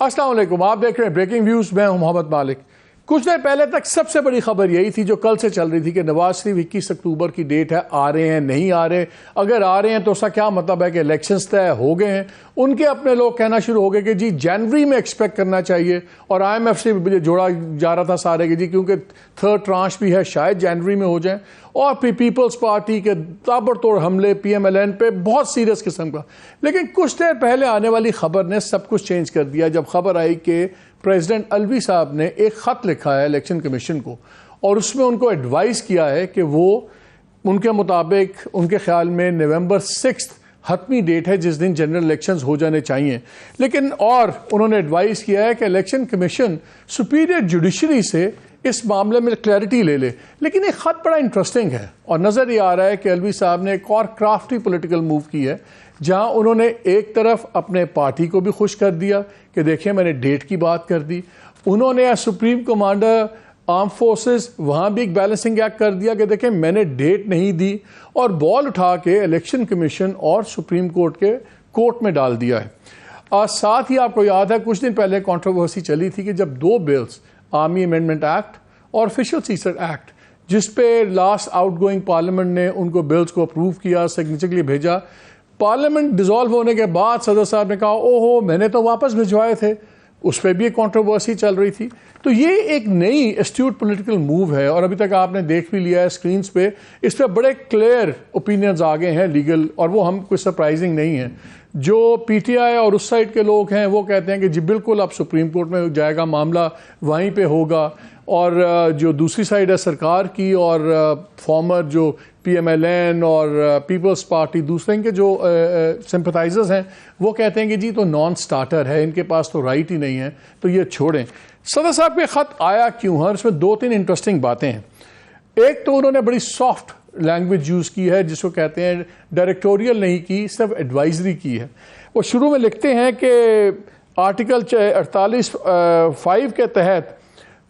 अस्सलाम वालेकुम, आप देख रहे हैं ब्रेकिंग व्यूज। मैं हूं मोहम्मद मालिक। कुछ देर पहले तक सबसे बड़ी खबर यही थी जो कल से चल रही थी कि नवाज शरीफ 21 अक्टूबर की डेट है, आ रहे हैं नहीं आ रहे। अगर आ रहे हैं तो उसका क्या मतलब है कि इलेक्शंस तय हो गए हैं। उनके अपने लोग कहना शुरू हो गए कि जी जनवरी में एक्सपेक्ट करना चाहिए, और IMF से भी जोड़ा जा रहा था सारे कि जी क्योंकि थर्ड ट्रांच भी है शायद जनवरी में हो जाए। और फिर पीपल्स पार्टी के ताबड़तोड़ हमले PMLN पे बहुत सीरियस किस्म का। लेकिन कुछ देर पहले आने वाली खबर ने सब कुछ चेंज कर दिया जब खबर आई कि प्रेसिडेंट अलवी साहब ने एक ख़त लिखा है इलेक्शन कमीशन को, और उसमें उनको एडवाइस किया है कि वो उनके मुताबिक उनके ख्याल में नवंबर 6 हतमी डेट है जिस दिन जनरल इलेक्शंस हो जाने चाहिए। लेकिन और उन्होंने एडवाइस किया है कि इलेक्शन कमीशन सुपीरियर जुडिशरी से इस मामले में क्लैरिटी ले ले। लेकिन एक ख़त बड़ा इंटरेस्टिंग है और नज़र ये आ रहा है कि अलवी साहब ने एक और क्राफ्टी पॉलिटिकल मूव की है, जहां उन्होंने एक तरफ अपने पार्टी को भी खुश कर दिया कि देखिए मैंने डेट की बात कर दी। उन्होंने सुप्रीम कमांडर आर्म फोर्सेस वहां भी एक बैलेंसिंग एक्ट कर दिया कि देखिए मैंने डेट नहीं दी, और बॉल उठा के इलेक्शन कमीशन और सुप्रीम कोर्ट के कोर्ट में डाल दिया है। साथ ही आपको याद है कुछ दिन पहले कंट्रोवर्सी चली थी कि जब दो बिल्स, आर्मी अमेंडमेंट एक्ट और ऑफिशियल सीक्रेट एक्ट, जिस पे लास्ट आउटगोइंग पार्लियामेंट ने उनको बिल्स को अप्रूव किया, सिग्नेचर के लिए भेजा, पार्लियामेंट डिसॉल्व होने के बाद सदर साहब ने कहा ओहो मैंने तो वापस भिजवाए थे, उस पर भी एक कंट्रोवर्सी चल रही थी। तो ये एक नई एस्ट्यूट पॉलिटिकल मूव है, और अभी तक आपने देख भी लिया है स्क्रीन्स पे, इस पर बड़े क्लियर ओपिनियंस आ गए हैं लीगल, और वो हम कुछ सरप्राइजिंग नहीं है। जो PTI और उस साइड के लोग हैं वो कहते हैं कि जी बिल्कुल अब सुप्रीम कोर्ट में जाएगा मामला, वहीं पे होगा। और जो दूसरी साइड है सरकार की और फॉर्मर जो PMLN और पीपल्स पार्टी दूसरे के जो सिंपथाइजर्स हैं वो कहते हैं कि जी तो नॉन स्टार्टर है, इनके पास तो राइट ही नहीं है, तो ये छोड़ें। सदर साहब के ख़त आया क्यों है, इसमें दो तीन इंटरेस्टिंग बातें हैं। एक तो उन्होंने बड़ी सॉफ्ट लैंग्वेज यूज़ की है जिसको कहते हैं डायरेक्टोरियल नहीं की, सिर्फ एडवाइजरी की है। वो शुरू में लिखते हैं कि आर्टिकल 48(5) के तहत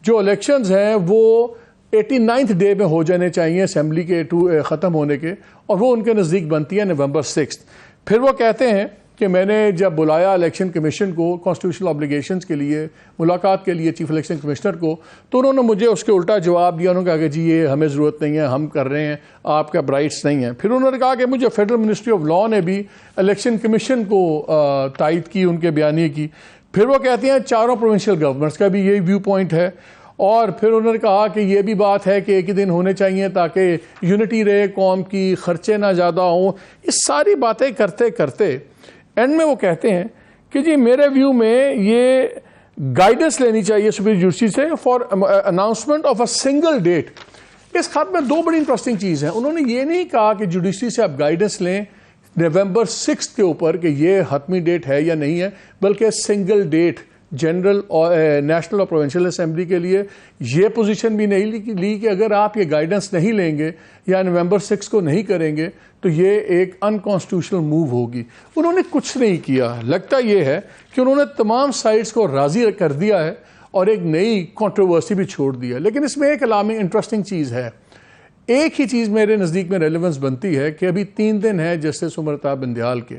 जो इलेक्शंस हैं वो 89th डे में हो जाने चाहिए असेंबली के ख़त्म होने के, और वो उनके नज़दीक बनती है नवंबर 6। फिर वो कहते हैं कि मैंने जब बुलाया इलेक्शन कमीशन को कॉन्स्टिट्यूशनल ऑब्लिगेशंस के लिए मुलाकात के लिए चीफ इलेक्शन कमिश्नर को, तो उन्होंने मुझे उसके उल्टा जवाब दिया। उन्होंने कहा कि जी ये हमें ज़रूरत नहीं है, हम कर रहे हैं, आपका राइट्स नहीं है। फिर उन्होंने कहा कि मुझे फेडरल मिनिस्ट्री ऑफ लॉ ने भी इलेक्शन कमीशन को तायद की उनके बयानी की। फिर वो कहते हैं चारों प्रोविंशियल गवर्नमेंट्स का भी यही व्यू पॉइंट है। और फिर उन्होंने कहा कि ये भी बात है कि एक ही दिन होने चाहिए ताकि यूनिटी रहे कौम की, खर्चे ना ज़्यादा हों। ये सारी बातें करते करते एंड में वो कहते हैं कि जी मेरे व्यू में ये गाइडेंस लेनी चाहिए सुप्रीम जुडिशरी से for announcement of a single date. इस खत में दो बड़ी इंटरेस्टिंग चीज़ हैं। उन्होंने ये नहीं कहा कि जुडिशरी से आप गाइडेंस लें नवंबर 6 के ऊपर कि ये हतमी डेट है या नहीं है, बल्कि सिंगल डेट जनरल और नेशनल और प्रोविंशियल असेंबली के लिए। ये पोजीशन भी नहीं ली कि अगर आप ये गाइडेंस नहीं लेंगे या नवंबर 6 को नहीं करेंगे तो ये एक अनकॉन्स्टिट्यूशनल मूव होगी। उन्होंने कुछ नहीं किया। लगता ये है कि उन्होंने तमाम साइड्स को राज़ी कर दिया है और एक नई कंट्रोवर्सी भी छोड़ दी है। लेकिन इसमें एक अलार्मिंग इंटरेस्टिंग चीज़ है। एक ही चीज़ मेरे नज़दीक में रेलेवेंस बनती है कि अभी 3 दिन है जस्टिस उमर अता बंदियाल के,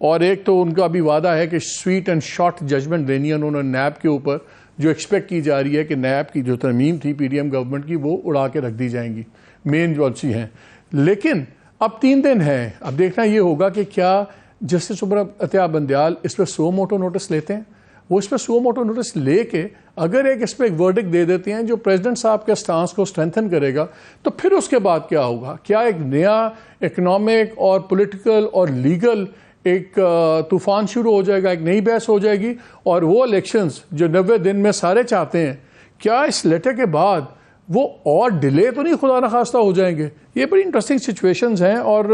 और एक तो उनका अभी वादा है कि स्वीट एंड शॉर्ट जजमेंट देनी है उन्होंने नैब के ऊपर, जो एक्सपेक्ट की जा रही है कि नैब की जो तरमीम थी PDM गवर्नमेंट की वो उड़ा के रख दी जाएंगी, मेन पॉलिसी हैं। लेकिन अब 3 दिन है, अब देखना ये होगा कि क्या जस्टिस उमर अता बंदियाल इस पर सो मोटो नोटिस लेते हैं। वो इस पर सो मोटो नोटिस लेके अगर इस पर एक वर्डिक्ट दे देते हैं जो प्रेसिडेंट साहब के स्टांस को स्ट्रेंथन करेगा, तो फिर उसके बाद क्या होगा? क्या एक नया इकोनॉमिक और पॉलिटिकल और लीगल एक तूफान शुरू हो जाएगा, एक नई बहस हो जाएगी? और वो इलेक्शंस जो 90 दिन में सारे चाहते हैं, क्या इस लेटर के बाद वो और डिले तो नहीं खुदा न खास्ता हो जाएंगे? ये बड़ी इंटरेस्टिंग सिचुएशंस हैं। और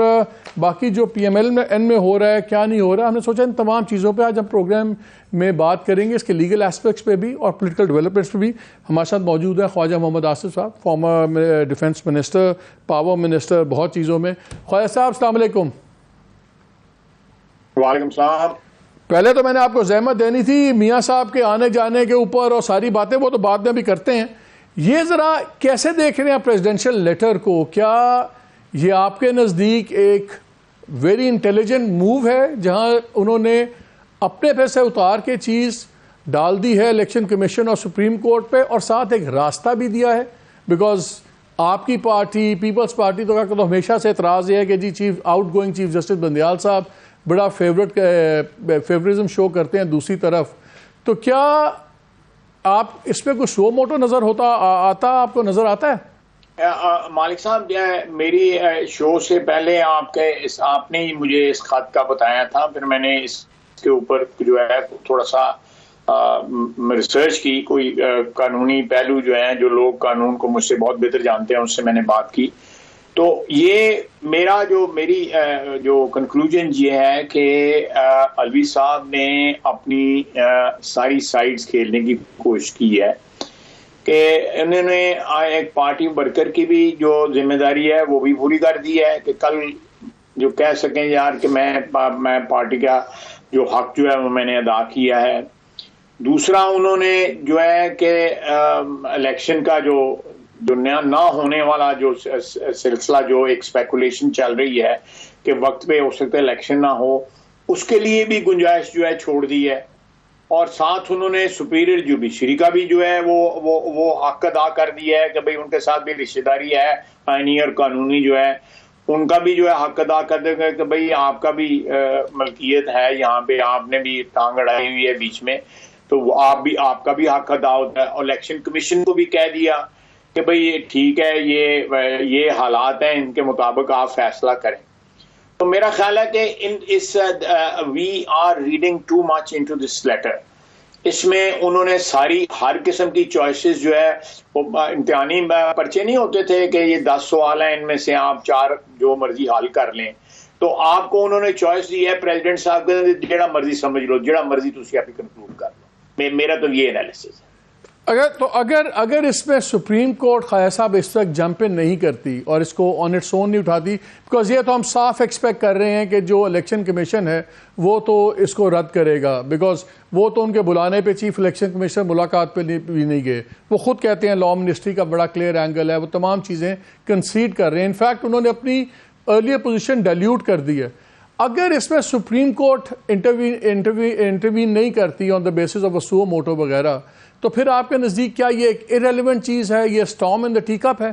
बाकी जो PMLN में हो रहा है, क्या नहीं हो रहा है, हमने सोचा इन तमाम चीज़ों पे आज हम प्रोग्राम में बात करेंगे, इसके लीगल एस्पेक्ट्स पे भी और पॉलिटिकल डेवलपमेंट्स पे भी। हमारे साथ मौजूद है ख्वाजा मोहम्मद आसिफ साहब, farmer defence minister, power minister, बहुत चीज़ों में। ख्वाजा साहब अस्सलाम वालेकुम। वालेकुम सलाम। पहले तो मैंने आपको जहमत देनी थी मियाँ साहब के आने जाने के ऊपर और सारी बातें, वो तो बाद में भी करते हैं। ये ज़रा कैसे देख रहे हैं प्रेसिडेंशियल लेटर को? क्या ये आपके नज़दीक एक वेरी इंटेलिजेंट मूव है जहां उन्होंने अपने पैसे उतार के चीज़ डाल दी है इलेक्शन कमीशन और सुप्रीम कोर्ट पे, और साथ एक रास्ता भी दिया है। बिकॉज आपकी पार्टी पीपल्स पार्टी तो का तो हमेशा से एतराज़ है कि जी chief outgoing chief justice Bandial साहब बड़ा फेवरिज्म शो करते हैं दूसरी तरफ। तो क्या आप इस पर कुछ शो मोटो नज़र होता आता आपको नज़र आता है? मालिक साहब, मेरी शो से पहले आपने ही मुझे इस खत का बताया था, फिर मैंने इसके ऊपर जो है थोड़ा सा रिसर्च की। कोई कानूनी पहलू जो है, जो लोग कानून को मुझसे बहुत बेहतर जानते हैं, उससे मैंने बात की। तो ये मेरी जो कंक्लूजन ये है कि अलवी साहब ने अपनी सारी साइड्स खेलने की कोशिश की है कि उन्होंने एक पार्टी वर्कर की भी जो जिम्मेदारी है वो भी पूरी कर दी है कि कल जो कह सकें यार कि मैं पार्टी का जो हक जो है वो मैंने अदा किया है। दूसरा, उन्होंने जो है कि इलेक्शन का जो ना होने वाला जो सिलसिला, जो एक स्पेकुलेशन चल रही है कि वक्त पे हो सकता है इलेक्शन ना हो, उसके लिए भी गुंजाइश जो है छोड़ दी है। और साथ उन्होंने सुपीरियर जुडिशरी का भी जो है वो हक अदा कर दिया है कि भाई उनके साथ भी रिश्तेदारी है, आईनी और कानूनी जो है उनका भी जो है हक अदा कर देगा कि भाई आपका भी मलकियत है यहाँ पे, आपने भी टांग अड़ाई हुई है बीच में, तो आपका भी हक अदा होता है। और इलेक्शन कमीशन को भी कह दिया कि भाई ये ठीक है, ये हालात हैं, इनके मुताबिक आप फैसला करें। तो मेरा ख्याल है कि we are reading too much into this letter. इसमें उन्होंने हर किस्म की चॉइसेस जो है, वो इम्तिहानी पर्चे नहीं होते थे कि ये 10 सवाल हैं, इनमें से आप 4 जो मर्जी हल कर लें, तो आपको उन्होंने चॉइस दी है प्रेसिडेंट साहब के, जेड़ा मर्जी समझ लो, जेड़ा मर्जी तुसी आप कंक्लूड कर लो। मेरा तो ये एनालिसिस है। अगर इसमें सुप्रीम कोर्ट ख्वाजा साहब इस वक्त जंप इन नहीं करती और इसको ऑन इट्स ओन नहीं उठाती, बिकॉज ये तो हम साफ एक्सपेक्ट कर रहे हैं कि जो इलेक्शन कमीशन है वो तो इसको रद्द करेगा, बिकॉज वो तो उनके बुलाने पे चीफ इलेक्शन कमिश्नर मुलाकात पे भी नहीं गए। वो खुद कहते हैं लॉ मिनिस्ट्री का बड़ा क्लियर एंगल है, वो तमाम चीज़ें कंसीड कर रहे हैं। इनफैक्ट उन्होंने अपनी अर्लियर पोजीशन डाइल्यूट कर दी है। अगर इसमें सुप्रीम कोर्ट इंटरवीन नहीं करती on the basis of suo motu वगैरह, तो फिर आपके नजदीक क्या ये एक इररेलेवेंट चीज है, ये storm in the tea cup है?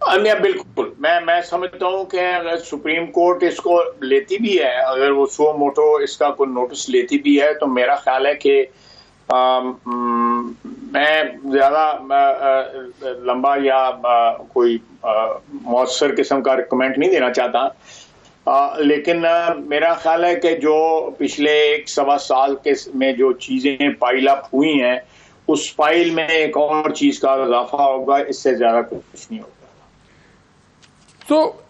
बिल्कुल, मैं समझता हूं कि अगर सुप्रीम कोर्ट इसको लेती भी है, अगर वो सुओ मोटो इसका कोई नोटिस लेती भी है, तो मेरा ख्याल है कि मैं ज्यादा लंबा या कोई मौसर किस्म का कमेंट नहीं देना चाहता, लेकिन मेरा ख्याल है कि जो पिछले 1-1.25 साल में जो चीजें पाइल अप हुई हैं, उस पाइल में एक और चीज का इजाफा होगा, इससे ज्यादा कुछ नहीं होगा। तो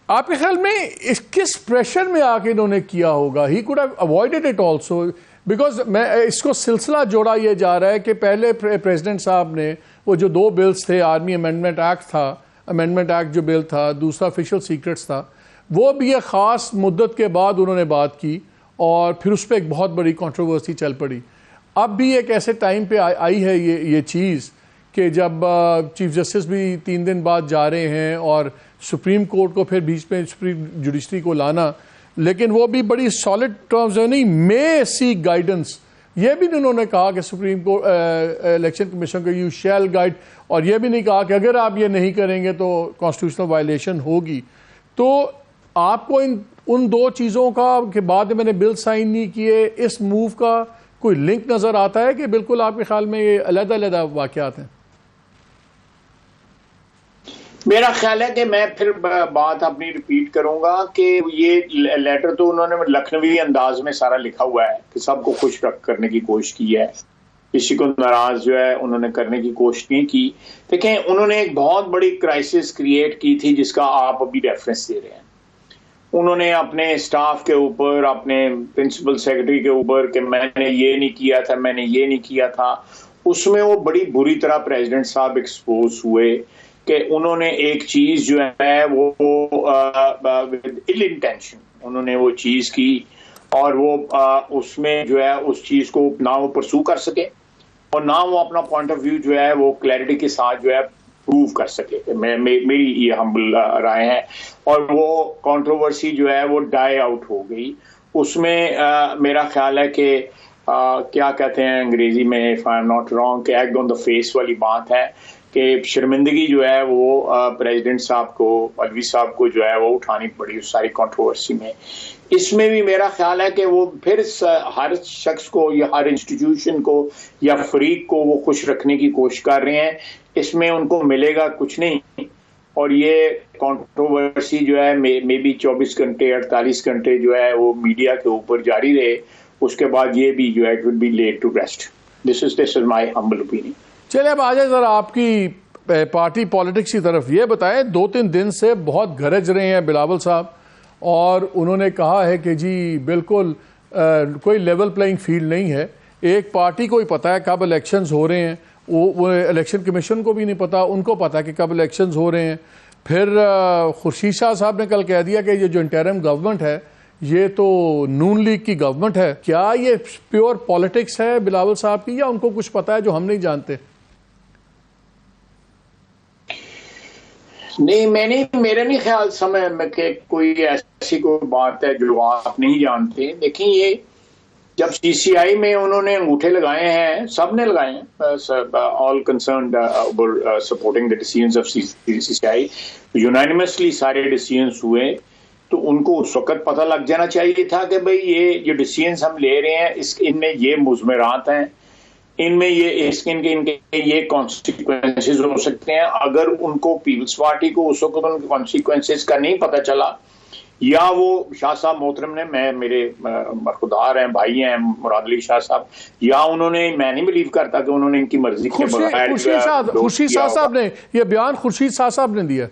आपके ख्याल में किस प्रेशर में आके इन्होंने किया होगा? He could have avoided it also, because मैं इसको सिलसिला जोड़ा ये जा रहा है कि पहले प्रेसिडेंट साहब ने वो जो 2 बिल्स थे, आर्मी अमेंडमेंट एक्ट था, अमेंडमेंट एक्ट जो बिल था, दूसरा ऑफिशियल सीक्रेट्स था, वो भी एक ख़ास मुद्दत के बाद उन्होंने बात की और फिर उस पर एक बहुत बड़ी कंट्रोवर्सी चल पड़ी। अब भी एक ऐसे टाइम पे आई है ये चीज़ कि जब चीफ जस्टिस भी 3 दिन बाद जा रहे हैं और सुप्रीम कोर्ट को फिर बीच में सुप्रीम जुडिशरी को लाना, लेकिन वो भी बड़ी सॉलिड टर्म्स है, नहीं मे सी गाइडेंस। ये भी उन्होंने कहा कि सुप्रीम कोर्ट इलेक्शन कमीशन को यू शैल गाइड, और ये भी नहीं कहा कि अगर आप ये नहीं करेंगे तो कॉन्स्टिट्यूशनल वायलेशन होगी। तो आपको उन 2 चीज़ों का के बाद मैंने बिल साइन नहीं किए, इस मूव का कोई लिंक नज़र आता है कि बिल्कुल आपके ख्याल में ये अलग-अलग वाक़यात हैं? मेरा ख्याल है कि मैं फिर बात अपनी रिपीट करूंगा कि ये लेटर तो उन्होंने लखनवी अंदाज में सारा लिखा हुआ है कि सबको खुश करने की कोशिश की है, किसी को नाराज जो है उन्होंने करने की कोशिश नहीं की। देखें, उन्होंने एक बहुत बड़ी क्राइसिस क्रिएट की थी जिसका आप अभी रेफरेंस दे रहे हैं। उन्होंने अपने स्टाफ के ऊपर, अपने प्रिंसिपल सेक्रेटरी के ऊपर कि मैंने ये नहीं किया था, मैंने ये नहीं किया था, उसमें वो बड़ी बुरी तरह प्रेसिडेंट साहब एक्सपोज हुए कि उन्होंने एक चीज जो है वो विद इल इंटेंशन उन्होंने वो चीज की और वो उसमें जो है उस चीज को ना वो परसू कर सके और ना वो अपना पॉइंट ऑफ व्यू जो है वो क्लैरिटी के साथ जो है प्रूव कर सके। मेरी ये हम्बल राय है। और वो कंट्रोवर्सी जो है वो डाई आउट हो गई उसमें मेरा ख्याल है कि क्या कहते हैं अंग्रेजी में, if I am not wrong, कि एग ऑन द फेस वाली बात है कि शर्मिंदगी जो है वो प्रेसिडेंट साहब को, अलवी साहब को जो है वो उठानी पड़ी उस सारी कंट्रोवर्सी में। इसमें भी मेरा ख्याल है कि वो फिर हर शख्स को या हर इंस्टीट्यूशन को या फरीक को वो खुश रखने की कोशिश कर रहे हैं। इसमें उनको मिलेगा कुछ नहीं, और ये कंट्रोवर्सी जो है मे बी 24 घंटे 48 घंटे जो है वो मीडिया के ऊपर जारी रहे, उसके बाद ये भी जो है it will be laid to rest. This is my humble opinion. चलिए अब आ जाए जरा आपकी पार्टी पॉलिटिक्स की तरफ। ये बताएं, 2-3 दिन से बहुत गरज रहे हैं बिलावल साहब, और उन्होंने कहा है कि जी बिल्कुल कोई लेवल प्लेइंग फील्ड नहीं है। एक पार्टी को ही पता है कब इलेक्शंस हो रहे हैं, वो इलेक्शन कमीशन को भी नहीं पता, उनको पता है कि कब इलेक्शंस हो रहे हैं। फिर खुर्शीद शाह साहब ने कल कह दिया कि ये जो इंटरिम गवर्नमेंट है ये तो नून लीग की गवर्नमेंट है। क्या ये प्योर पॉलिटिक्स है बिलावल साहब की, या उनको कुछ पता है जो हम नहीं जानते? नहीं, मेरे नहीं ख्याल समय में कि कोई ऐसी कोई बात है जो आप नहीं जानते। देखिए, ये जब सीसीआई में उन्होंने अंगूठे लगाए हैं, सब ने लगाए हैं, all concerned supporting the decisions of CCI, unanimously सारे डिसीजंस हुए, तो उनको उस वक्त पता लग जाना चाहिए था कि भाई ये जो डिसीजंस हम ले रहे हैं इनमें ये मुज़मरात हैं, इनमें ये इनके ये कॉन्सिक्वेंसेस हो सकते हैं। अगर उनको पीपल्स पार्टी को उस वक्त उनके कॉन्सिक्वेंसेस का नहीं पता चला, या वो शाह साहब मोहतरम ने, मेरे मरखुदार हैं, भाई हैं मुराद अली शाह साहब, या उन्होंने, मैं नहीं बिलीव करता कि उन्होंने इनकी मर्जी के बगैर खुर्शीद शाह साहब ने ये बयान खुर्शीद शाह साहब ने दिया।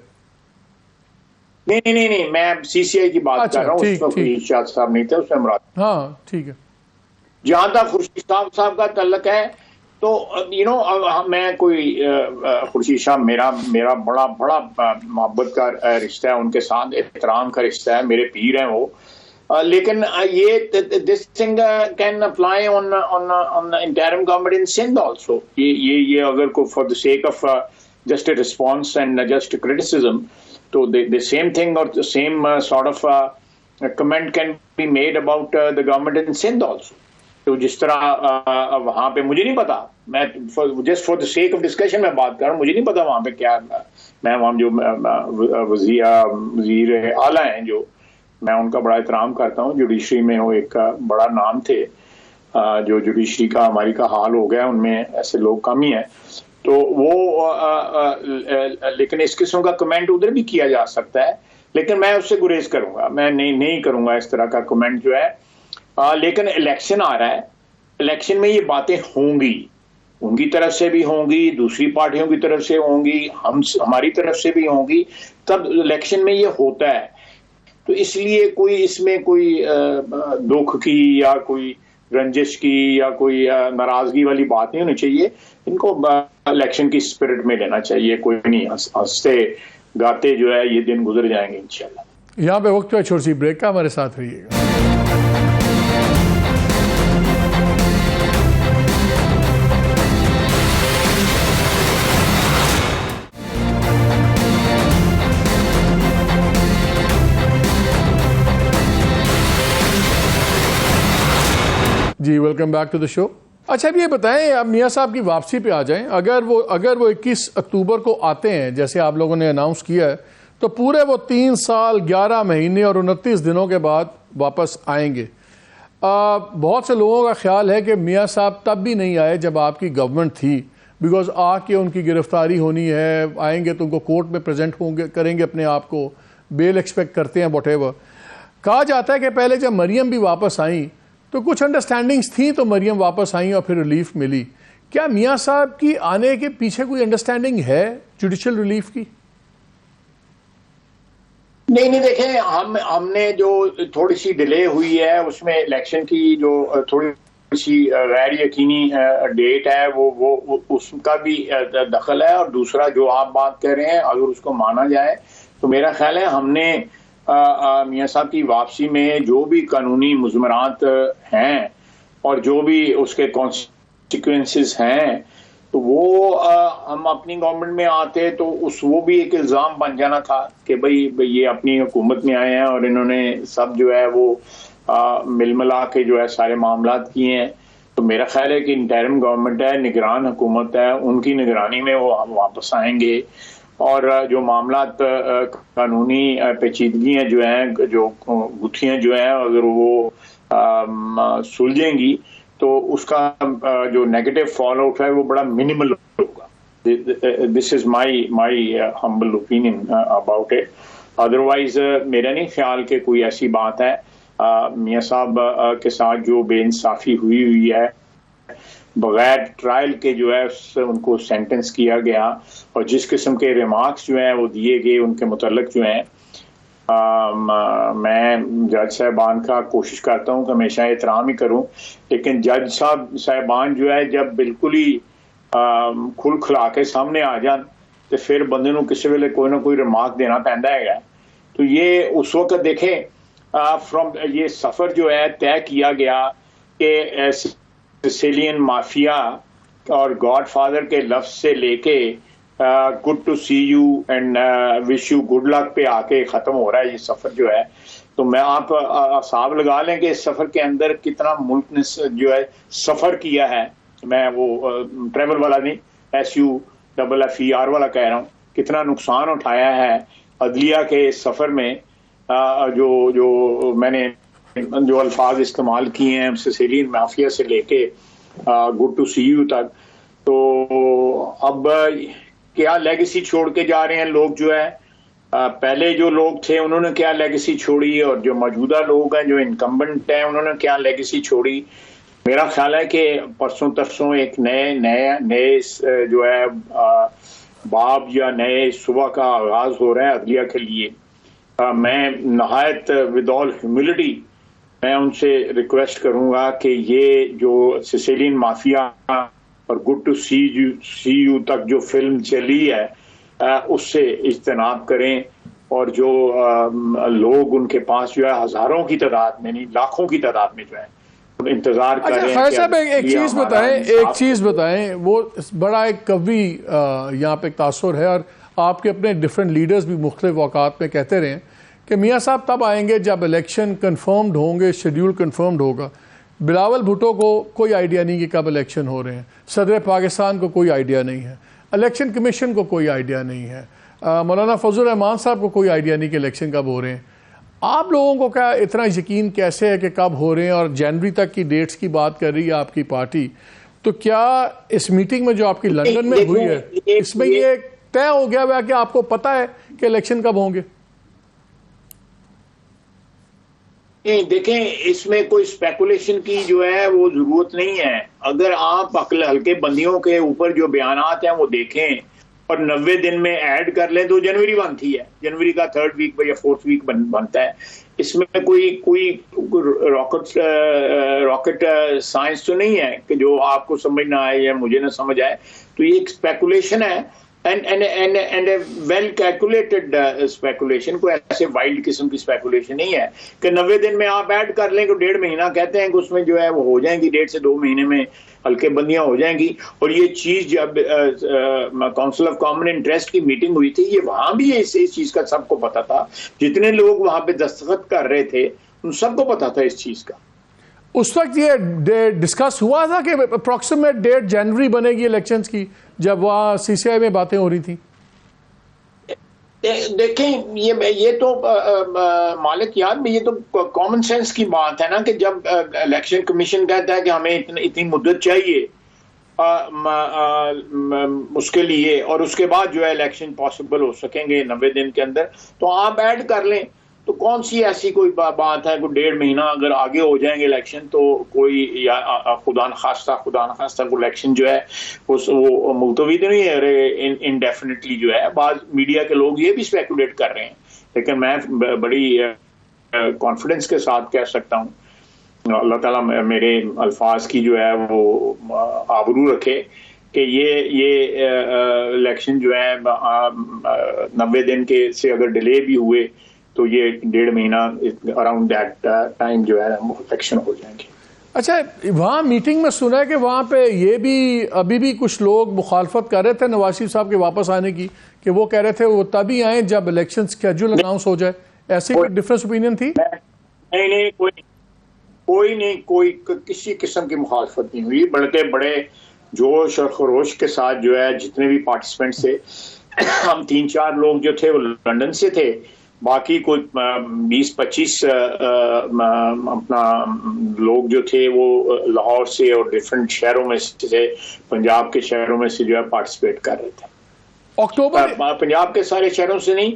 नहीं, मैं सीसीआई की बात कर रहा हूँ, उसमें खुर्शीद शाह साहब नहीं थे, उसमें मुराद। हाँ ठीक है। जहां तक खुर्शीद साहब का तल्लक है, तो मैं कोई खुर्शीद शाह मेरा बड़ा मोहब्बत का रिश्ता है उनके साथ, एहतराम का रिश्ता है, मेरे पीर हैं वो। लेकिन ये this thing can apply on interim government in Sindh also. ये अगर को for the sake of just a response and just criticism, तो द सेम थिंग और the same sort of comment can be made about the government in Sindh also. तो जिस तरह वहां पे, मुझे नहीं पता, मैं just for the sake of discussion में बात कर रहा हूँ, मुझे नहीं पता वहां पे क्या, मैं वहां जो वजीर आला हैं, जो मैं उनका बड़ा एहतराम करता हूँ, जुडिशरी में वो एक बड़ा नाम थे, जो जुडिशरी का हमारी का हाल हो गया, उनमें ऐसे लोग कम ही हैं, तो वो लेकिन इस किस्म का कमेंट उधर भी किया जा सकता है, लेकिन मैं उससे गुरेज करूंगा, मैं नहीं करूंगा इस तरह का कमेंट जो है। लेकिन इलेक्शन आ रहा है, इलेक्शन में ये बातें होंगी, उनकी तरफ से भी होंगी, दूसरी पार्टियों की तरफ से होंगी, हमारी तरफ से भी होंगी, तब इलेक्शन में ये होता है। तो इसलिए कोई इसमें कोई दुख की या कोई रंजिश की या कोई नाराजगी वाली बात नहीं होनी चाहिए, इनको इलेक्शन की स्पिरिट में लेना चाहिए। कोई नहीं, हंसते गाते जो है ये दिन गुजर जाएंगे इंशाल्लाह। यहाँ पे वक्त है छोटी सी ब्रेक का, हमारे साथ रहिएगा। जी welcome back to the show. अच्छा अब ये बताएं, अब मियाँ साहब की वापसी पे आ जाएं। अगर वो 21 अक्टूबर को आते हैं जैसे आप लोगों ने अनाउंस किया है, तो पूरे वो 3 साल 11 महीने और 29 दिनों के बाद वापस आएंगे। बहुत से लोगों का ख्याल है कि मियाँ साहब तब भी नहीं आए जब आपकी गवर्नमेंट थी, बिकॉज आके उनकी गिरफ्तारी होनी है, आएंगे तो उनको कोर्ट में प्रेजेंट होंगे, करेंगे अपने आप को, बेल एक्सपेक्ट करते हैं, व्हाटएवर। कहा जाता है कि पहले जब मरियम भी वापस आई तो कुछ अंडरस्टैंडिंग्स थी, तो मरियम वापस आई और फिर रिलीफ मिली। क्या मियाँ साहब की आने के पीछे कोई अंडरस्टैंडिंग है जुडिशियल रिलीफ की? नहीं, देखें, हमने जो थोड़ी सी डिले हुई है उसमें इलेक्शन की जो थोड़ी सी गैर यकीनी डेट है, वो उसका भी दखल है। और दूसरा जो आप बात कर रहे हैं, अगर उसको माना जाए तो मेरा ख्याल है हमने मियाँ साहब की वापसी में जो भी कानूनी मुज़मरात हैं और जो भी उसके कॉन्सिक्वेंसेस हैं, तो वो हम अपनी गवर्नमेंट में आते तो वो भी एक इल्ज़ाम बन जाना था कि भाई ये अपनी हुकूमत में आए हैं और इन्होंने सब जो है वो मिल मिला के जो है सारे मामला किए हैं। तो मेरा ख्याल है कि इंटरिम गवर्नमेंट है, निगरान हुकूमत है, उनकी निगरानी में वो वापस आएंगे और जो मामला कानूनी पेचीदगियाँ जो हैं, जो गुत्थियाँ जो हैं, अगर वो सुलझेंगी तो उसका जो नेगेटिव फॉल आउट है वो बड़ा मिनिमल होगा। This is my humble opinion about it. Otherwise मेरा नहीं ख्याल कि कोई ऐसी बात है। मियाँ साहब के साथ जो बेइंसाफी हुई है, बगैर ट्रायल के जो है उनको सेंटेंस किया गया और जिस किस्म के रिमार्क्स जो हैं वो दिए गए उनके मुतल्लिक जो हैं, मैं जज साहबान का कोशिश करता हूँ कि हमेशा एहतराम ही करूँ, लेकिन जज साहबान जो है जब बिल्कुल ही खुल खुला के सामने आ जान तो फिर बंदे नूं किसी वेले कोई ना कोई रिमार्क देना पैंदा है। तो ये उस वक्त देखे फ्रॉम ये सफ़र जो है तय किया गया कि सिसिलियन माफिया और गॉडफादर के लफ्ज से लेके good to see you and wish you good luck पे आके ख़त्म हो रहा है ये सफ़र जो है। तो मैं आप हिसाब लगा लें कि इस सफ़र के अंदर कितना मुल्क ने जो है सफ़र किया है। मैं वो ट्रैवल वाला नहीं, SUFFER वाला कह रहा हूँ, कितना नुकसान उठाया है अदलिया के इस सफ़र में। जो मैंने जो अल्फाज इस्तेमाल किए हैं सिसिलियन माफिया से लेके गुड टू सी यू तक, तो अब क्या लेगेसी छोड़ के जा रहे हैं लोग जो है। पहले जो लोग थे उन्होंने क्या लेगेसी छोड़ी और जो मौजूदा लोग हैं जो इनकम्बेंट हैं उन्होंने क्या लेगेसी छोड़ी। मेरा ख्याल है कि परसों तरसों एक नए जो है बाब या नए सुबह का आगाज हो रहा है अदलिया के लिए। मैं नहायत विद ऑल ह्यूमिलिटी मैं उनसे रिक्वेस्ट करूंगा कि ये जो सिसिलियन माफिया और गुड टू सी यू तक जो फिल्म चली है उससे इज्तनाब करें और जो लोग उनके पास जो है हजारों की तादाद में नहीं लाखों की तादाद में जो है इंतजार कर रहे हैं। खैर साहब एक चीज़ बताएं, वो बड़ा एक कवि यहाँ पे तासुर है और आपके अपने डिफरेंट लीडर्स भी मुख्तलिफ औकात में कहते रहे कि मियाँ साहब तब आएंगे जब इलेक्शन कन्फर्म्ड होंगे, शेड्यूल कन्फर्म्ड होगा। बिलावल भुट्टो को कोई आइडिया नहीं कि कब इलेक्शन हो रहे हैं, सदर पाकिस्तान को कोई आइडिया नहीं है, इलेक्शन कमीशन को कोई आइडिया नहीं है, मौलाना फजल रहमान साहब को कोई आइडिया नहीं कि इलेक्शन कब हो रहे हैं। आप लोगों को क्या इतना यकीन कैसे है कि कब हो रहे हैं और जनवरी तक की डेट्स की बात कर रही है आपकी पार्टी? तो क्या इस मीटिंग में जो आपकी लंदन में हुई है इसमें ये तय हो गया हुआ कि आपको पता है कि इलेक्शन कब होंगे? देखें, इसमें कोई स्पेकुलेशन की जो है वो जरूरत नहीं है। अगर आप हल्के बंदियों के ऊपर जो बयानात हैं वो देखें और 90 दिन में ऐड कर लें तो जनवरी बनती है, जनवरी का 3rd वीक या 4th वीक बनता है। इसमें कोई रॉकेट साइंस तो नहीं है कि जो आपको समझ ना आए या मुझे ना समझ आए। तो ये एक स्पेकुलेशन है एंड वेल कैलकुलेटेड स्पेकुलेशन, कोई ऐसे वाइल्ड किस्म की स्पेकुलेशन नहीं है कि 90 दिन में आप ऐड कर लें तो 1.5 महीना कहते हैं कि उसमें जो है वो हो जाएंगी, 1.5 से 2 महीने में हल्के बंदियां हो जाएंगी। और ये चीज जब काउंसिल ऑफ कॉमन इंटरेस्ट की मीटिंग हुई थी, ये वहां भी इस चीज का सबको पता था, जितने लोग वहां पे दस्तखत कर रहे थे उन सबको पता था इस चीज का। उस वक्त ये डिस्कस हुआ था कि अप्रॉक्सीमेट डेट जनवरी बनेगी इलेक्शंस की, जब वहाँ CCI में बातें हो रही थी? देखें, ये तो मालिक याद में ये तो कॉमन सेंस की बात है ना कि जब इलेक्शन कमीशन कहता है कि हमें इतनी मुद्दत चाहिए उसके लिए और उसके बाद जो है इलेक्शन पॉसिबल हो सकेंगे 90 दिन के अंदर, तो आप ऐड कर लें। तो कौन सी ऐसी कोई बात है, कोई 1.5 महीना अगर आगे हो जाएंगे इलेक्शन तो कोई या खुदा न खास्ता कोई इलेक्शन जो है वो मुलतवी तो नहीं है इनडेफिनेटली जो है। बाद मीडिया के लोग ये भी स्पेकुलेट कर रहे हैं, लेकिन मैं बड़ी कॉन्फिडेंस के साथ कह सकता हूँ, अल्लाह ताला मेरे अल्फाज की जो है वो आबरू रखे कि ये इलेक्शन जो है 90 दिन के से अगर डिले भी हुए तो ये 1.5 महीना अराउंड दैट टाइम जो है इलेक्शन हो जाएंगे। अच्छा, वहाँ मीटिंग में सुना है कि वहाँ पे ये भी अभी भी कुछ लोग मुखालफत कर रहे थे नवाज शरीफ साहब के वापस आने की, कि वो कह रहे थे वो तभी आए जब इलेक्शन स्केड्यूल अनाउंस हो जाए। ऐसी कोई डिफरेंस ओपिनियन थी? नहीं, कोई नहीं, कोई किसी किस्म की मुखालफत नहीं हुई, बल्कि बड़े जोश और खरोश के साथ जो है जितने भी पार्टिसिपेंट थे, हम 3-4 लोग जो थे वो लंदन से थे, बाकी कोई 20-25 अपना लोग जो थे वो लाहौर से और डिफरेंट शहरों में से, पंजाब के शहरों में से जो है पार्टिसिपेट कर रहे थे। अक्टूबर पंजाब के सारे शहरों से नहीं,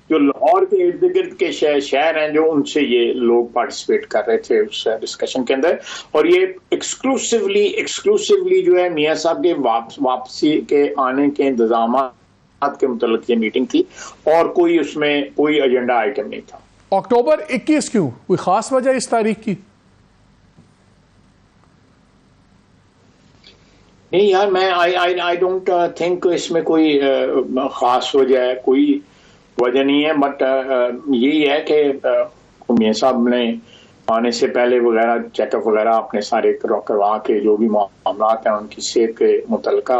जो लाहौर के इर्द गिर्द के शहर हैं जो उनसे ये लोग पार्टिसिपेट कर रहे थे उस डिस्कशन के अंदर। और ये एक्सक्लूसिवली जो है मियां साहब के वापसी के आने के इंतजाम के मुतल्लिक ये मीटिंग थी, और कोई उसमें कोई एजेंडा आइटम नहीं था। अक्टूबर 21 क्यों, कोई खास वजह इस तारीख की? नहीं यार, मैं आई डोंट थिंक इसमें कोई खास वजह है, कोई वजह नहीं है। बट यही है कि मियां साहब ने आने से पहले वगैरह चेकअप वगैरह अपने सारे करवा के जो भी मामला हैं उनकी सेहत के मुतल्लिका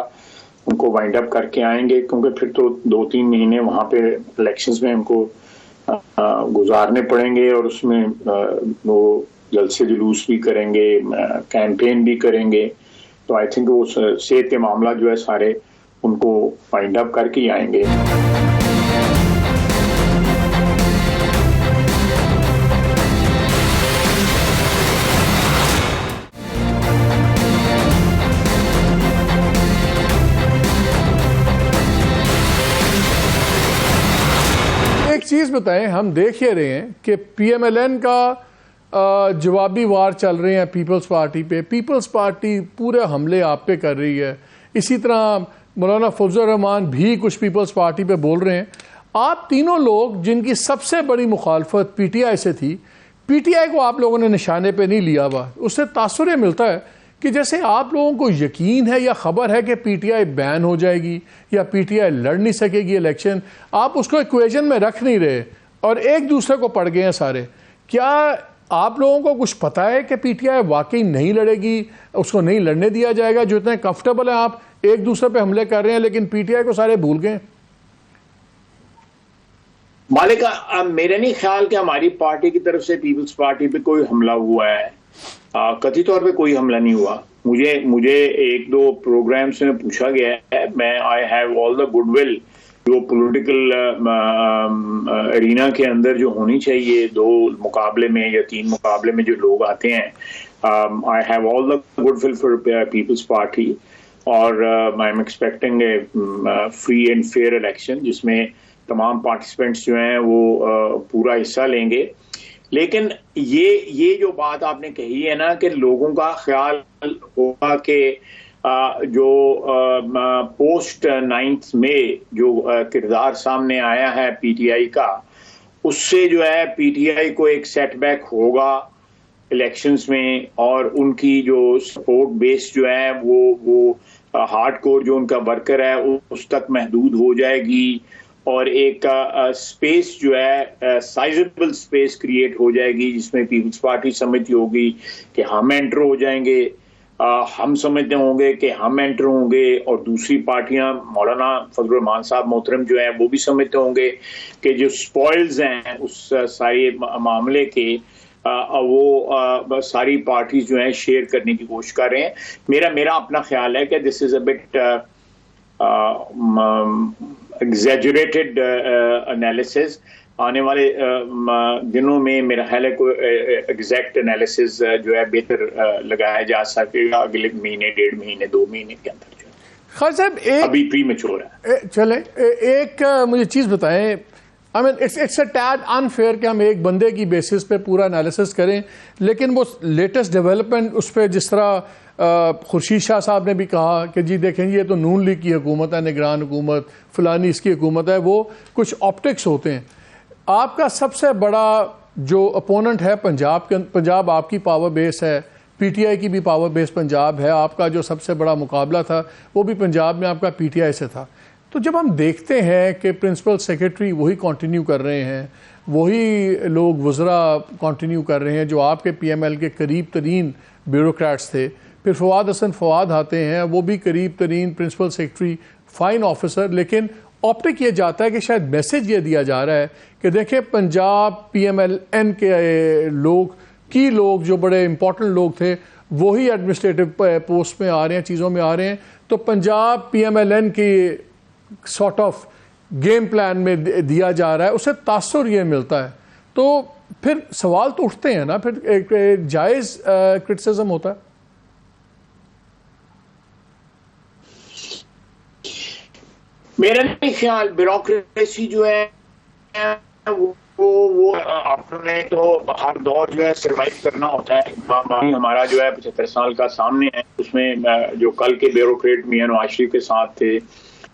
उनको वाइंड अप करके आएंगे, क्योंकि फिर तो 2-3 महीने वहाँ पे इलेक्शंस में उनको गुजारने पड़ेंगे, और उसमें वो जलसे जुलूस भी करेंगे, कैंपेन भी करेंगे। तो आई थिंक वो सेहत के मामला जो है सारे उनको वाइंड अप करके ही आएंगे। एक चीज बताएं, हम देख ही रहे हैं कि पीएमएलएन का जवाबी वार चल रहे हैं पीपल्स पार्टी पे। पीपल्स पार्टी पूरे हमले आप पे कर रही है। इसी तरह मौलाना फजल रहमान भी कुछ पीपल्स पार्टी पे बोल रहे हैं। आप तीनों लोग जिनकी सबसे बड़ी मुखालफत पीटीआई से थी, पीटीआई को आप लोगों ने निशाने पे नहीं लिया हुआ। उससे तासुर मिलता है कि जैसे आप लोगों को यकीन है या खबर है कि पीटीआई बैन हो जाएगी या पीटीआई लड़ नहीं सकेगी इलेक्शन, आप उसको इक्वेशन में रख नहीं रहे और एक दूसरे को पड़ गए हैं सारे। क्या आप लोगों को कुछ पता है कि पीटीआई वाकई नहीं लड़ेगी, उसको नहीं लड़ने दिया जाएगा? जो इतने कंफर्टेबल है आप एक दूसरे पे हमले कर रहे हैं, लेकिन पीटीआई को सारे भूल गए। मालिक, मेरा नहीं ख्याल कि हमारी पार्टी की तरफ से पीपल्स पार्टी पे कोई हमला हुआ है। कथित तौर पे कोई हमला नहीं हुआ। मुझे 1-2 प्रोग्राम्स में पूछा गया है। मैं आई हैव ऑल द गुडविल जो पॉलिटिकल एरिना के अंदर जो होनी चाहिए, 2 मुकाबले में या 3 मुकाबले में जो लोग आते हैं, I have all the goodwill for peoples party, और I am expecting a free and fair election जिसमें तमाम पार्टिसिपेंट्स जो हैं वो पूरा हिस्सा लेंगे। लेकिन ये जो बात आपने कही है ना कि लोगों का ख्याल होगा कि जो पोस्ट 9 मई जो किरदार सामने आया है पीटीआई का, उससे जो है पीटीआई को एक सेटबैक होगा इलेक्शंस में, और उनकी जो सपोर्ट बेस जो है वो हार्डकोर जो उनका वर्कर है उस तक महदूद हो जाएगी, और एक स्पेस जो है साइजेबल स्पेस क्रिएट हो जाएगी जिसमें पीपल्स पार्टी समझती होगी कि हम एंटर हो जाएंगे, हम समझते होंगे कि हम एंटर होंगे, और दूसरी पार्टियां मौलाना फजल रहमान साहब मोहतरम जो हैं वो भी समझते होंगे कि जो स्पॉइल्स हैं उस सारे मामले के वो सारी पार्टीज जो हैं शेयर करने की कोशिश कर रहे हैं। मेरा अपना ख्याल है कि this is a bit exaggerated analysis. आने वाले दिनों में मेरा ख्याल है कोई एग्जैक्ट एनालिसिस जो है बेहतर लगाया जा सकेगा अगले महीने, 1.5 महीने, 2 महीने के अंदर। खान साहब अभी प्रीमेच्योर है। चले एक मुझे चीज़ बताएं, I mean it's a tad unfair कि हम एक बंदे की बेसिस पे पूरा एनालिसिस करें, लेकिन वो लेटेस्ट डेवलपमेंट उस पर जिस तरह खुर्शीद शाह साहब ने भी कहा कि जी देखें ये तो नून लीग की हुकूमत है, निगरान हुकूमत फलानी इसकी हुकूमत है, वो कुछ ऑप्टिक्स होते हैं। आपका सबसे बड़ा जो अपोनेंट है पंजाब आपकी पावर बेस है, पीटीआई की भी पावर बेस पंजाब है, आपका जो सबसे बड़ा मुकाबला था वो भी पंजाब में आपका पीटीआई से था। तो जब हम देखते हैं कि प्रिंसिपल सेक्रेटरी वही कंटिन्यू कर रहे हैं, वही लोग वज़रा कंटिन्यू कर रहे हैं जो आपके पीएमएल के करीब तरीन ब्यूरोक्रेट्स थे, फिर फवाद हसन फवाद आते हैं, वो भी करीब तरीन प्रिंसिपल सेक्रेटरी फाइन ऑफिसर, लेकिन ऑप्टिक ये जाता है कि शायद मैसेज ये दिया जा रहा है कि देखें पंजाब पीएमएलएन के लोग की लोग, जो बड़े इंपॉर्टेंट लोग थे, वही एडमिनिस्ट्रेटिव पोस्ट में आ रहे हैं, चीज़ों में आ रहे हैं, तो पंजाब PMLN की सॉर्ट ऑफ गेम प्लान में दिया जा रहा है, उससे तासुर ये मिलता है। तो फिर सवाल तो उठते हैं ना, फिर एक जायज़ क्रिटिसिज्म होता है। मेरा नहीं ख्याल ब्यूरोक्रेसी जो है वो आपने तो हर दौर जो है सर्वाइव करना होता है। हमारा जो है 75 साल का सामने है, उसमें जो कल के ब्यूरोक्रेट मियां नवाज शरीफ के साथ थे,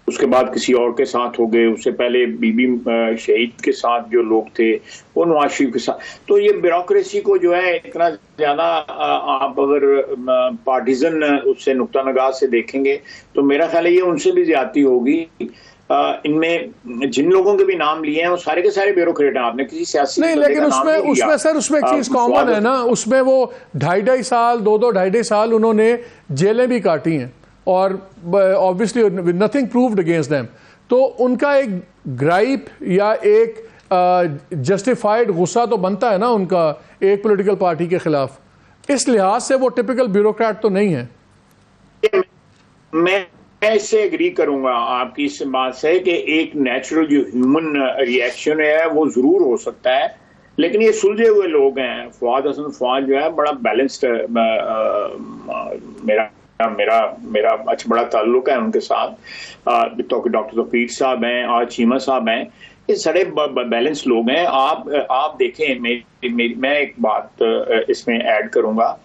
उसके बाद किसी और के साथ हो गए, उससे पहले बीबी शहीद के साथ जो लोग थे वो नवाज शरीफ के साथ। तो ये ब्यूरोक्रेसी को जो है इतना ज्यादा आप अगर पार्टीजन उससे नुक्ता नगाह से देखेंगे तो मेरा ख्याल है ये उनसे भी ज्यादती होगी। इनमें जिन लोगों के भी नाम लिए हैं वो सारे के सारे ब्यूरोक्रेट हैं, आपने किसी सियासी नहीं, लेकिन उसमें सर उसमें एक चीज कॉमन है ना, उसमें वो 2.5 साल 2.5 साल उन्होंने जेलें भी काटी हैं और obviously with nothing proved against them. तो उनका एक ग्राइप या एक जस्टिफाइड गुस्सा तो बनता है ना उनका एक पॉलिटिकल पार्टी के खिलाफ। इस लिहाज से वो टिपिकल ब्यूरोक्रेट तो नहीं है। मैं इससे एग्री करूंगा आपकी इस बात से कि एक नेचुरल जो ह्यूमन रिएक्शन है वो जरूर हो सकता है, लेकिन ये सुलझे हुए लोग हैं। फवाद हसन फवाद जो है बड़ा बैलेंस्ड, मेरा अच्छा बड़ा ताल्लुक है उनके साथ। डॉक्टर तौकीर साहब हैं और चीमा साहब हैं, ये सारे बैलेंस लोग हैं। आप देखें, मैं एक बात इसमें ऐड करूंगा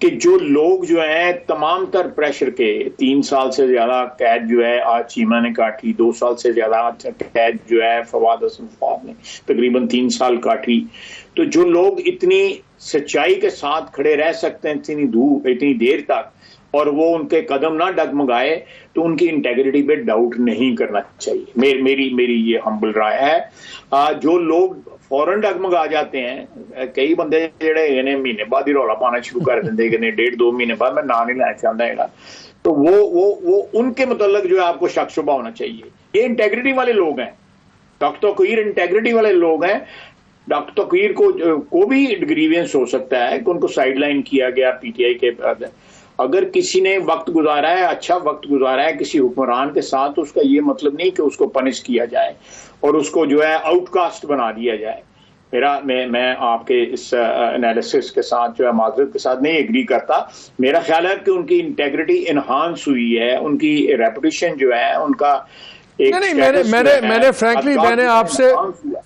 कि जो लोग जो हैं तमाम तर प्रेशर के 3 साल से ज्यादा कैद जो है आज चीमा ने काटी, 2 साल से ज्यादा कैद जो है फवाद हसन फवाद ने तकरीबन 3 साल काटी। तो जो लोग इतनी सच्चाई के साथ खड़े रह सकते हैं इतनी देर तक और वो उनके कदम ना डगमगाए, तो उनकी इंटेग्रिटी पे डाउट नहीं करना चाहिए। मेरी ये हम्बल राय है। जो लोग फौरन डगमगा जाते हैं, कई बंदे जेडे महीने बाद ही रौला पाना शुरू कर देंगे कि 1.5-2 महीने बाद, मैं ना नहीं लेना चाहता है, तो वो उनके मतलब जो है आपको शक शुबा होना चाहिए। ये इंटेग्रिटी वाले लोग हैं, डॉक्टर तौकीर इंटेग्रिटी वाले लोग हैं। डॉक्टर तौकीर को भी ग्रीवियंस हो सकता है कि उनको साइडलाइन किया गया PTI के। अगर किसी ने वक्त गुजारा है, अच्छा वक्त गुजारा है किसी हुक्मरान के साथ, तो उसका ये मतलब नहीं कि उसको पनिश किया जाए और उसको जो है आउटकास्ट बना दिया जाए। मैं आपके इस एनालिसिस के साथ जो है माजरत के साथ नहीं एग्री करता। मेरा ख्याल है कि उनकी इंटेग्रिटी इनहांस हुई है, उनकी रेपुटेशन जो है उनका नहीं, मैंने फ्रैंकली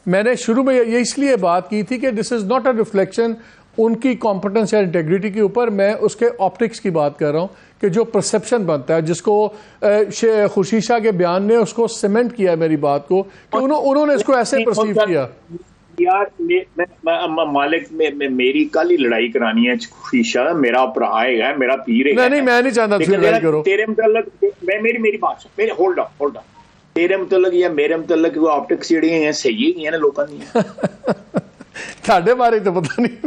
मैंने शुरू में ये इसलिए बात की थी कि this is not a reflection उनकी कॉम्पिटेंस या इंटेग्रिटी के ऊपर, मैं उसके ऑप्टिक्स की बात कर रहा हूँ कि जो परसेप्शन बनता है, जिसको खुर्शीद शाह के बयान ने उसको सीमेंट किया मेरी बात को कि उन्होंने इसको ऐसे परसीव किया। यार मालिक मेरी कल ही लड़ाई करानी है खुर्शीद शाह, मेरा ऊपर आएगा, मेरा पीर है। नहीं, मैं नहीं चाहता लड़ाई करो। तेरे मतलब मेरी बात मेरे होल्ड ऑन तेरे मतलब या मेरे मतलब वो ऑप्टिक्स ਜਿਹੜੀਆਂ हैं सही है ना लोगों दी ਤੁਹਾਡੇ ਬਾਰੇ तो पता नहीं।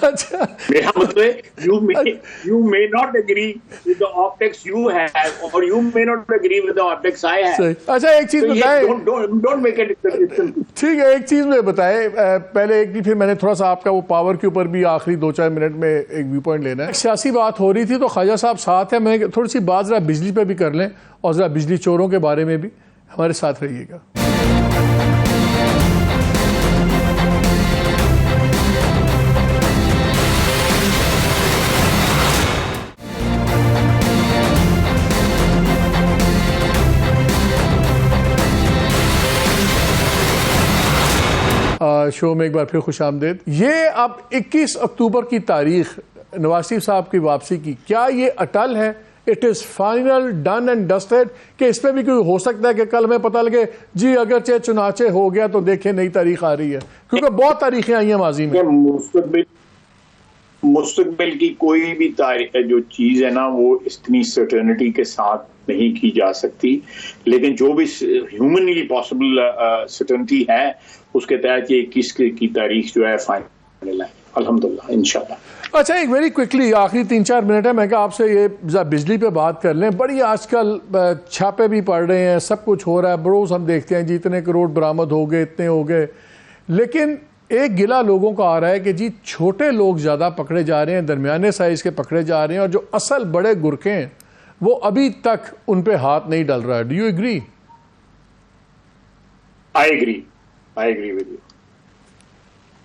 अच्छा, मेरा मतलब you may not agree with the optics you have or you may not agree with the optics I have। अच्छा, एक चीज बताएं, don't make it ठीक है, एक चीज में बताएं पहले एक, फिर मैंने थोड़ा सा आपका वो पावर के ऊपर भी आखिरी 2-4 मिनट में एक व्यू पॉइंट लेना है। सियासी बात हो रही थी तो ख्वाजा साहब साथ है, मैं थोड़ी सी बात जरा बिजली पे भी कर लें और जरा बिजली चोरों के बारे में भी हमारे साथ रहिएगा। शो में एक बार फिर खुश आमदेद। ये अब 21 अक्टूबर की तारीख नवाज शरीफ साहब की वापसी की, क्या ये अटल है? It is final done and dusted कि इस पर भी कोई हो सकता है कि कल हमें पता लगे जी अगर चाहे चुनाचे हो गया तो देखें नई तारीख आ रही है, क्योंकि बहुत तारीखें आई हैं माजी में। मुस्तकबिल की कोई भी तारीख जो चीज़ है ना वो इतनी सर्टेनिटी के साथ नहीं की जा सकती, लेकिन जो भी ह्यूमनली पॉसिबल सर्टेनिटी है उसके तहत ये 21 की तारीख जो है फाइनल है अल्हम्दुलिल्लाह इंशाल्लाह। अच्छा, एक वेरी क्विकली आखिरी 3-4 मिनट है, मैं कहा आपसे ये बिजली पे बात कर लें। बड़ी आजकल छापे भी पड़ रहे हैं, सब कुछ हो रहा है, बरोज हम देखते हैं जी इतने करोड़ बरामद हो गए, इतने हो गए, लेकिन एक गिला लोगों का आ रहा है कि जी छोटे लोग ज़्यादा पकड़े जा रहे हैं, दरमियाने साइज़ के पकड़े जा रहे हैं, और जो असल बड़े गुरखे हैं वो अभी तक उन पे हाथ नहीं डल रहा है। Do you agree? I agree with you.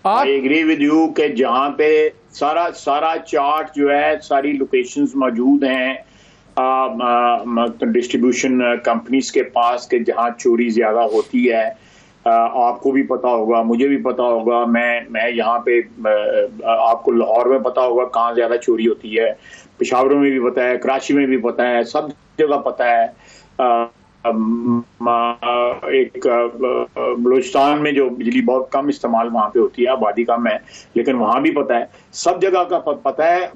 I agree with you कि जहाँ पे सारा चार्ट जो है, सारी लोकेशंस मौजूद हैं डिस्ट्रीब्यूशन कंपनीज के पास के जहाँ चोरी ज्यादा होती है। आपको भी पता होगा, मुझे भी पता होगा, मैं यहाँ पे आपको लाहौर में पता होगा कहाँ ज्यादा चोरी होती है, पेशावर में भी पता है, कराची में भी पता है, सब जगह पता है। एक बलूचिस्तान में जो बिजली बहुत कम इस्तेमाल वहाँ पे होती है, आबादी कम है, लेकिन वहाँ भी पता है, सब जगह का पता है।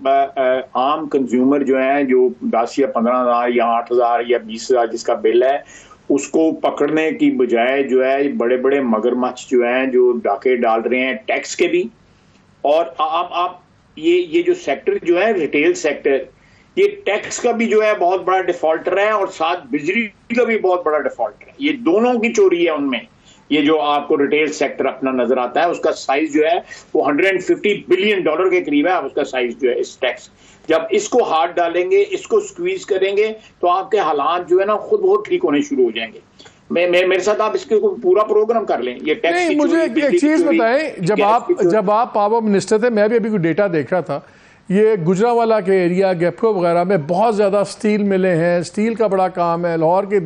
आम कंज्यूमर जो है, जो 10 या 15,000 या 8,000 या 20,000 जिसका बिल है, उसको पकड़ने की बजाय जो है बड़े बड़े मगरमच्छ जो हैं जो डाके डाल रहे हैं टैक्स के भी। और आप ये जो सेक्टर जो है रिटेल सेक्टर, ये टैक्स का भी जो है बहुत बड़ा डिफॉल्टर है और साथ बिजली का भी बहुत बड़ा डिफॉल्टर है। ये दोनों की चोरी है उनमें। ये जो आपको रिटेल सेक्टर अपना नजर आता है, उसका साइज जो है वो $150 बिलियन के करीब है उसका साइज जो है इस टैक्स। जब इसको हाथ डालेंगे, इसको स्क्वीज करेंगे, तो आपके हालात जो है ना खुद बहुत ठीक होने शुरू हो जाएंगे। मेरे साथ आप इसके पूरा प्रोग्राम कर लें। ये टैक्स नहीं, मुझे एक चीज बताएं, जब आप पावर मिनिस्टर थे, मैं भी अभी कोई डेटा देख रहा था, ये गुजरांवाला के एरिया, गेपको वगैरह में बहुत ज़्यादा स्टील मिले हैं, स्टील का बड़ा काम है, लाहौर के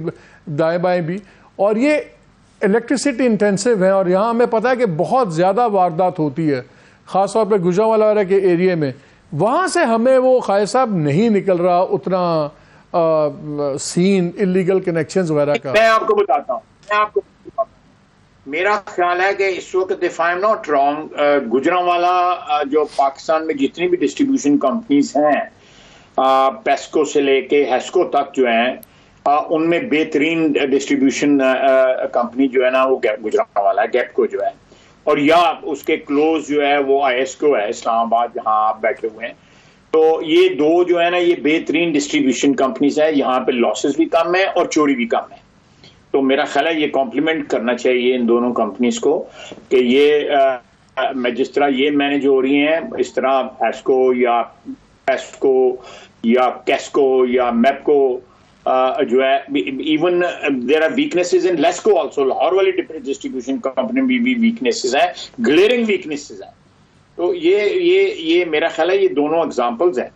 दाएं बाएं भी, और ये इलेक्ट्रिसिटी इंटेंसिव है, और यहाँ हमें पता है कि बहुत ज़्यादा वारदात होती है, ख़ास तौर पर गुजरांवाला के एरिया में। वहाँ से हमें वो खाय साहब नहीं निकल रहा उतना सीन इलीगल कनेक्शंस वगैरह का। मैं आपको बताता हूँ, मेरा ख्याल है कि इस वक्त if I am not wrong, Gujranwala जो पाकिस्तान में जितनी भी डिस्ट्रीब्यूशन कंपनीज हैं, पेस्को से लेके हेस्को तक जो हैं, उनमें बेहतरीन डिस्ट्रीब्यूशन कंपनी जो है ना वो गुजरांवाला है, गेपको जो है, और या उसके क्लोज जो है वो आईएसको है इस्लामाबाद, जहां आप बैठे हुए हैं। तो ये दो जो है ना, ये बेहतरीन डिस्ट्रीब्यूशन कंपनीज है, यहाँ पे लॉसेस भी कम है और चोरी भी कम है। तो मेरा ख्याल है ये कॉम्प्लीमेंट करना चाहिए इन दोनों कंपनीज को कि ये मैं जिस तरह ये मैनेज हो रही हैं, इस तरह हेस्को या पेस्को या कैस्को या मेपको जो है, even there are weaknesses in LESCO also. Lahore वाली डिस्ट्रीब्यूशन कंपनी में भी वीकनेसेस हैं, ग्लेयरिंग वीकनेसेस हैं। तो ये मेरा ख्याल है ये दोनों एग्जांपल्स हैं,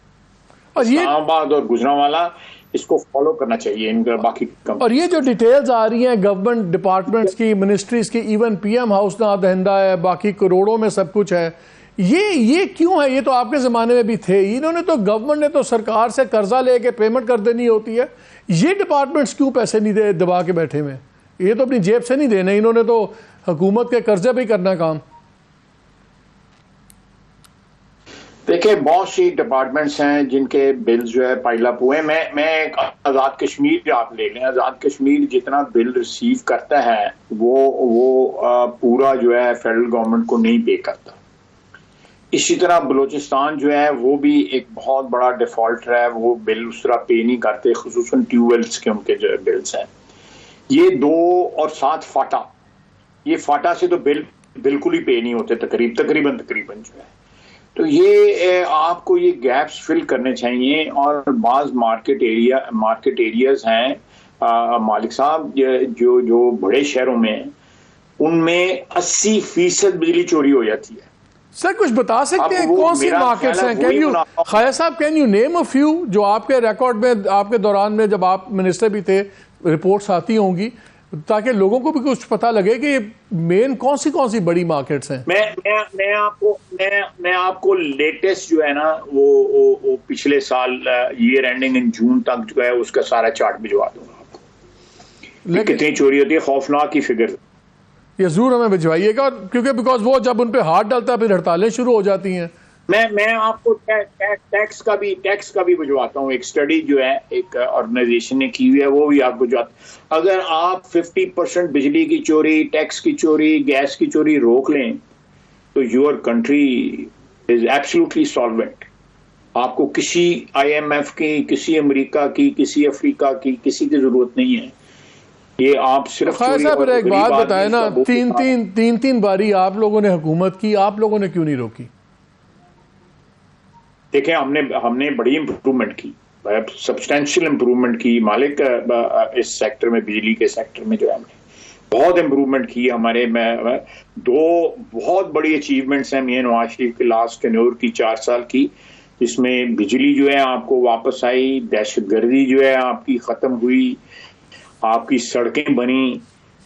इस्लामाबाद और गुजरांवाला, इसको फॉलो करना चाहिए इनका बाकी कंपनी। और ये जो डिटेल्स आ रही हैं गवर्नमेंट डिपार्टमेंट्स की, मिनिस्ट्रीज की, इवन पीएम हाउस ना दहंदा है, बाकी करोड़ों में सब कुछ है, ये क्यों है? ये तो आपके ज़माने में भी थे। इन्होंने तो, गवर्नमेंट ने तो सरकार से कर्जा लेके पेमेंट कर देनी होती है। ये डिपार्टमेंट्स क्यों पैसे नहीं दे दबा के बैठे हुए? ये तो अपनी जेब से नहीं देने, इन्होंने तो हुकूमत के कर्जे भी करना काम। देखिए, बहुत सी डिपार्टमेंट्स हैं जिनके बिल्स जो है पाइल अप हुए। मैं आज़ाद कश्मीर आप ले लें, आज़ाद कश्मीर जितना बिल रिसीव करता है वो पूरा जो है फेडरल गवर्नमेंट को नहीं पे करता। इसी तरह बलूचिस्तान जो है वो भी एक बहुत बड़ा डिफॉल्टर है, वो बिल उस तरह पे नहीं करते, खुसूसन ट्यूबवेल्स के उनके जो बिल्स हैं। ये दो और साथ फाटा, ये फाटा से तो बिल बिल्कुल ही पे नहीं होते तकरीबन जो है। तो ये आपको ये गैप्स फिल करने चाहिए। और बाज़ मार्केट एरियाज हैं मालिक साहब, जो बड़े शहरों में, उनमें 80% बिजली चोरी हो जाती है। सर कुछ बता सकते हैं कौन सी मार्केट्स हैं? खाया साहब, can you name a few जो आपके रिकॉर्ड में, आपके दौरान में जब आप मिनिस्टर भी थे, रिपोर्ट्स आती होंगी, ताकि लोगों को भी कुछ पता लगे कि मेन कौन सी बड़ी मार्केट्स हैं। मैं आपको लेटेस्ट जो है ना वो पिछले साल ईयर एंडिंग इन जून तक जो है उसका सारा चार्ट भिजवा दूंगा आपको, कितनी चोरी होती है, खौफनाक की फिगर। ये जरूर हमें भिजवाइएगा, क्योंकि बिकॉज वो जब उन पे हाथ डालता है फिर हड़तालें शुरू हो जाती हैं। मैं आपको टैक्स का भी भिजवाता हूँ। एक स्टडी जो है एक ऑर्गेनाइजेशन ने की हुई है, वो भी आपको जो, अगर आप 50% बिजली की चोरी, टैक्स की चोरी, गैस की चोरी रोक लें, तो your country is absolutely solvent. आपको किसी IMF की, किसी अमेरिका की, किसी अफ्रीका की, किसी की जरूरत नहीं है। ये आप सिर्फ खायर साहब एक बात बताए ना, तीन बारी आप लोगों ने हुकूमत की, आप लोगों ने क्यों नहीं रोकी? देखिए, हमने बड़ी इम्प्रूवमेंट की, सब्सटेंशियल इम्प्रूवमेंट की मालिक, इस सेक्टर में, बिजली के सेक्टर में जो है हमने बहुत इम्प्रूवमेंट की। हमारे में दो बहुत बड़ी अचीवमेंट्स हैं मियां नवाज शरीफ के लास्ट टेन्योर की 4 साल की, जिसमें बिजली जो है आपको वापस आई, दहशतगर्दी जो है आपकी खत्म हुई, आपकी सड़कें बनी।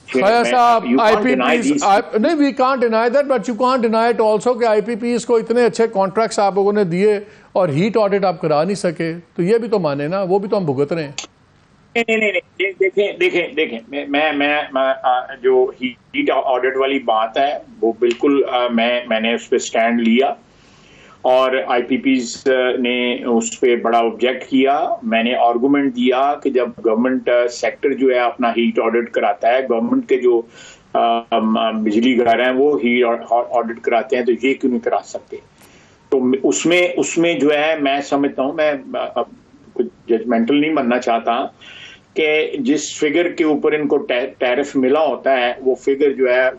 खैर साहब, IPPs, नहीं, we can't deny that, but you can't deny it also कि IPPs को इतने अच्छे कॉन्ट्रैक्ट्स आप लोगों ने दिए और हीट ऑडिट आप करा नहीं सके, तो ये भी तो माने ना, वो भी तो हम भुगत रहे हैं। नहीं, देखें, मैं जो हीट ऑडिट वाली बात है वो बिल्कुल मैंने उस पर स्टैंड लिया और IPPs ने उस पर बड़ा ऑब्जेक्ट किया। मैंने आर्गूमेंट दिया कि जब गवर्नमेंट सेक्टर जो है अपना हीट ऑडिट कराता है, गवर्नमेंट के जो बिजली घर हैं वो हीट ऑडिट कराते हैं, तो ये क्यों नहीं करा सकते? तो उसमें जो है, मैं समझता हूँ, मैं कुछ जजमेंटल नहीं बनना चाहता कि जिस फिगर के ऊपर इनको टैरिफ मिला होता है, वो फिगर जो है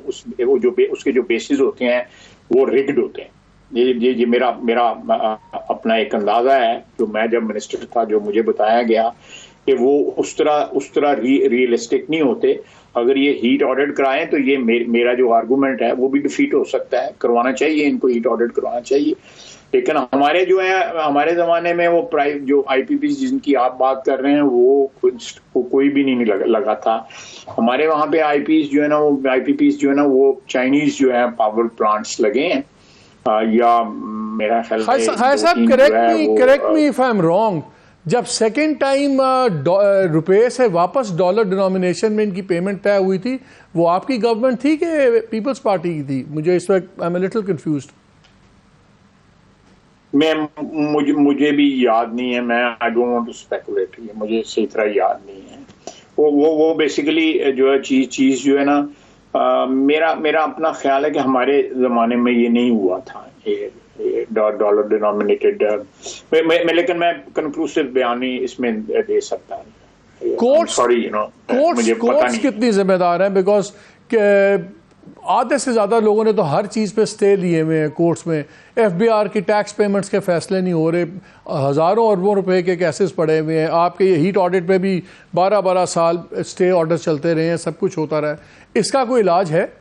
उसके जो बेसिस होते हैं वो रिग्ड होते हैं। ये मेरा अपना एक अंदाजा है, जो मैं जब मिनिस्टर था, जो मुझे बताया गया कि वो उस तरह रियलिस्टिक नहीं होते। अगर ये हीट ऑडिट कराएं तो ये मेरा जो आर्गूमेंट है वो भी डिफीट हो सकता है। करवाना चाहिए, इनको हीट ऑडिट करवाना चाहिए। लेकिन हमारे जो है, हमारे जमाने में वो जो IPPs जिनकी आप बात कर रहे हैं वो कोई भी नहीं लगा था। हमारे वहाँ पे IPPs जो है ना वो चाइनीज जो है पावर प्लांट्स लगे हैं, या मेरा ख्याल खायर साहब, correct me if I am wrong, जब सेकेंड टाइम रुपए से वापस डॉलर डिनोमिनेशन में इनकी पेमेंट तय हुई थी, वो आपकी गवर्नमेंट थी कि पीपल्स पार्टी की थी? मुझे इस वक्त I am a little confused. मुझे भी याद नहीं है, मैं I don't want to speculate, मुझे सही तरह याद नहीं है। वो बेसिकली जो है चीज जो है ना, मेरा अपना ख्याल है कि हमारे जमाने में ये नहीं हुआ था, ये डॉलर डिनोमिनेटेड। लेकिन मैं कंक्लूसिव बयान नहीं इसमें दे सकता। कोर्ट्स कितनी जिम्मेदार हैं? बिकॉज आधे से ज़्यादा लोगों ने तो हर चीज़ पे स्टे लिए हुए हैं कोर्ट्स में। FBR की टैक्स पेमेंट्स के फैसले नहीं हो रहे, हज़ारों अरबों रुपए के केसेस पड़े हुए हैं। आपके ये हीट ऑडिट पे भी 12-12 साल स्टे ऑर्डर चलते रहे हैं, सब कुछ होता रहा है। इसका कोई इलाज है?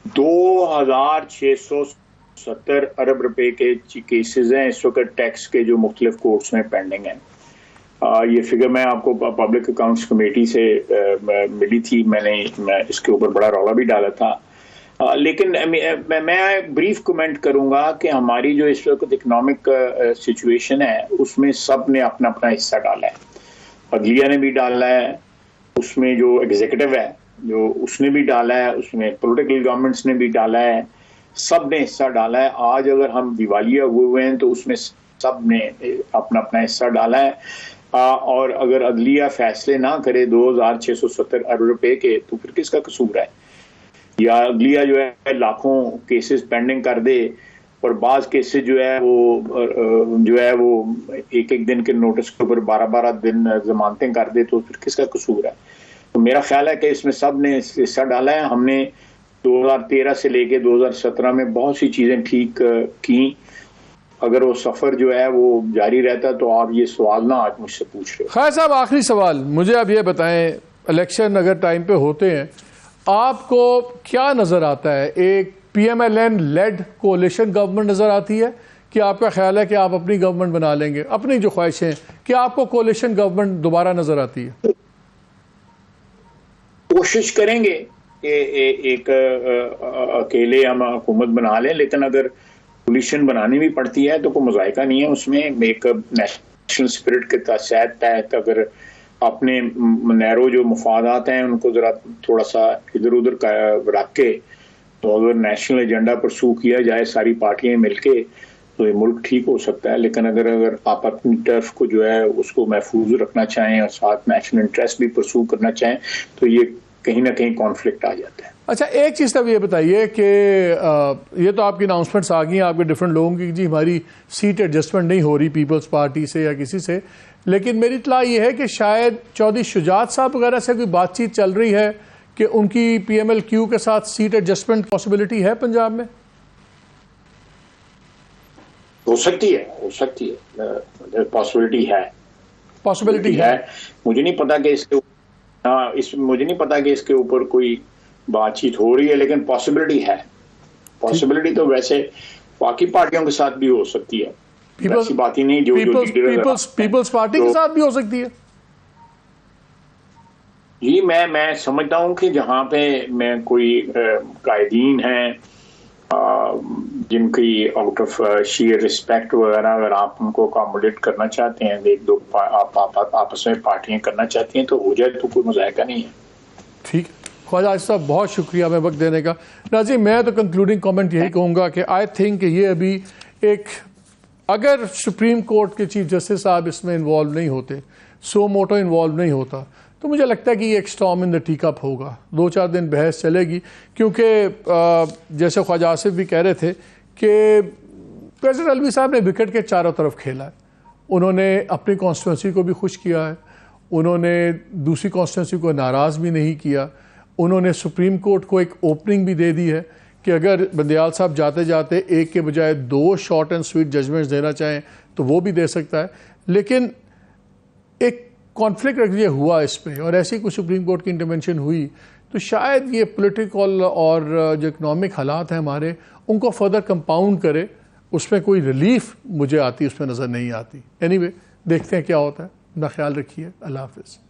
2670 अरब रुपए के केसेस हैं इस वक्त टैक्स के, जो मुख्तलिफ कोर्ट्स में पेंडिंग हैं। ये फिगर मैं आपको पब्लिक अकाउंट्स कमेटी से मिली थी, मैं इसके ऊपर बड़ा रौला भी डाला था। लेकिन मैं ब्रीफ कमेंट करूंगा कि हमारी जो इस वक्त इकोनॉमिक सिचुएशन है उसमें सब ने अपना अपना हिस्सा डाला है। अदलिया ने भी डाला है, उसमें जो एग्जीक्यूटिव है जो उसने भी डाला है, उसमें पॉलिटिकल गवर्नमेंट्स ने भी डाला है, सब ने हिस्सा डाला है। आज अगर हम दिवालिया हुए हैं तो उसमें सब ने अपना अपना हिस्सा डाला है। और अगर अदलिया फैसले ना करे 2670 अरब रुपए के, तो फिर किसका कसूर है? या अदलिया जो है लाखों केसेस पेंडिंग कर दे और बाज केसेस जो है वो एक दिन के नोटिस के ऊपर 12-12 दिन जमानतें कर दे, तो फिर किसका कसूर है? तो मेरा ख्याल है कि इसमें सब ने हिस्सा डाला है। हमने 2013 से लेके 2017 में बहुत सी चीजें ठीक की। अगर वो सफर जो है वो जारी रहता तो आप ये सवाल ना आज मुझसे पूछ रहे हो। खायर साहब, आखिरी सवाल मुझे अब ये बताएं, इलेक्शन अगर टाइम पे होते हैं, आपको क्या नजर आता है? एक PMLN लेड कोalition गवर्नमेंट नजर आती है कि आपका ख्याल है कि आप अपनी गवर्नमेंट बना लेंगे? अपनी जो ख्वाहिशें, क्या आपको कोalition गवर्नमेंट दोबारा नजर आती है? कोशिश करेंगे कि एक अकेले हम हुकूमत बना लें, लेकिन अगर कोलिशन बनानी भी पड़ती है तो कोई मजायका नहीं है उसमें। एक नेशनल स्पिरिट के तहत अगर अपने नैरो जो मफादात हैं उनको जरा थोड़ा सा इधर उधर रख के, तो अगर नेशनल एजेंडा परसू किया जाए सारी पार्टियां मिलके, तो ये मुल्क ठीक हो सकता है। लेकिन अगर आप अपनी टर्फ को जो है उसको महफूज रखना चाहें और साथ नेशनल इंटरेस्ट भी परसू करना चाहें, तो ये कहीं ना कहीं कॉन्फ्लिक्ट आ जाता है। अच्छा, एक चीज़ तब ये बताइए कि ये तो आपकी अनाउंसमेंट्स आ गई हैं आपके डिफरेंट लोगों की, जी हमारी सीट एडजस्टमेंट नहीं हो रही पीपल्स पार्टी से या किसी से, लेकिन मेरी इत्तला ये है कि शायद चौधरी शुजात साहब वगैरह से कोई बातचीत चल रही है कि उनकी PMLQ के साथ सीट एडजस्टमेंट पॉसिबिलिटी है पंजाब में? हो सकती है पॉसिबिलिटी है। मुझे नहीं पता कि मुझे नहीं पता कि इसके ऊपर कोई बातचीत हो रही है, लेकिन पॉसिबिलिटी है। पॉसिबिलिटी तो वैसे बाकी पार्टियों के साथ भी हो सकती है, ऐसी बात ही नहीं। जो पीपल्स पार्टी के साथ भी हो सकती है जी। मैं समझता हूं कि जहां पे मैं कोई कायदीन हैं जिनकी आउट ऑफ शेयर रिस्पेक्ट वगैरह, अगर आप उनको अकोमोडेट करना चाहते हैं, एक दो आप आपस में पार्टियां करना चाहती हैं तो हो जाए, तो कोई मजायका नहीं है। ठीक है ख्वाजा आसिफ साहब, बहुत शुक्रिया हमें वक्त देने का। नाज़रीन, मैं तो कंक्लूडिंग कमेंट यही कहूँगा कि आई थिंक ये अभी एक, अगर सुप्रीम कोर्ट के चीफ जस्टिस साहब इसमें इन्वॉल्व नहीं होते, सो मोटो इन्वॉल्व नहीं होता, तो मुझे लगता है कि ये एक storm in the tea cup होगा। 2-4 दिन बहस चलेगी, क्योंकि जैसे ख्वाजा आसिफ भी कह रहे थे कि प्रेसिडेंट अलवी साहब ने विकेट के चारों तरफ खेला है। उन्होंने अपनी कॉन्स्टिट्यूंसी को भी खुश किया है, उन्होंने दूसरी कॉन्स्टिट्यूंसी को नाराज़ भी नहीं किया, उन्होंने सुप्रीम कोर्ट को एक ओपनिंग भी दे दी है कि अगर बंदियाल साहब जाते जाते एक के बजाय 2 शॉर्ट एंड स्वीट जजमेंट्स देना चाहें तो वो भी दे सकता है। लेकिन एक कॉन्फ्लिक्ट ये हुआ इस पे, और ऐसी कुछ सुप्रीम कोर्ट की इंटरवेंशन हुई तो शायद ये पॉलिटिकल और जो इकनॉमिक हालात हैं हमारे, उनको फर्दर कंपाउंड करे। उसमें कोई रिलीफ मुझे आती उसमें नज़र नहीं आती। एनीवे, देखते हैं क्या होता है। अपना ख्याल रखिए। अल्लाह हाफिज़।